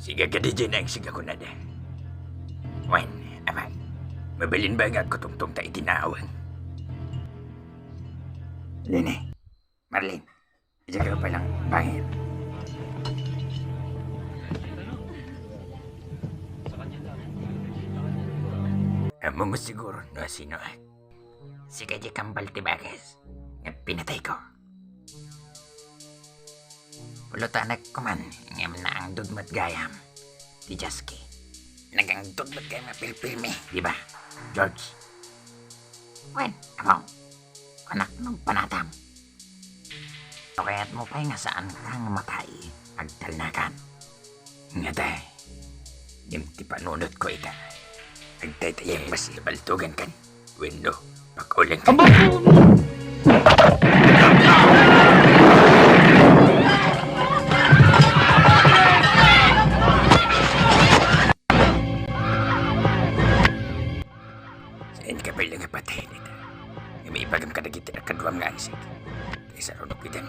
Siga ka di dyan ang siga ko na da. Wan, aman. Mabalin ba nga ko tungtong ta itinawang? Lene, Marlene, isa ka palang bangin. Amo mo siguro no sino si Kaya Kambal Tibagas nga pinatay ko. Pulutanag ko man ngam na ang dudmat gayam ti Jaski. Nagang dudmat gayam nga pilpilmi, di ba, George? Wen, amaw, anak ng panatam. O kaya't mo pa'y nga saan kang matay agtalnakan. Nga day, dimti panunod ko ita. Agtaytayang mas ibaltugan kan. Wendo, pakulang kan. Saan ka pala nga patay nito? May ibagam ka na kita na kaduam nga ang sig. Kaysa ronok itan.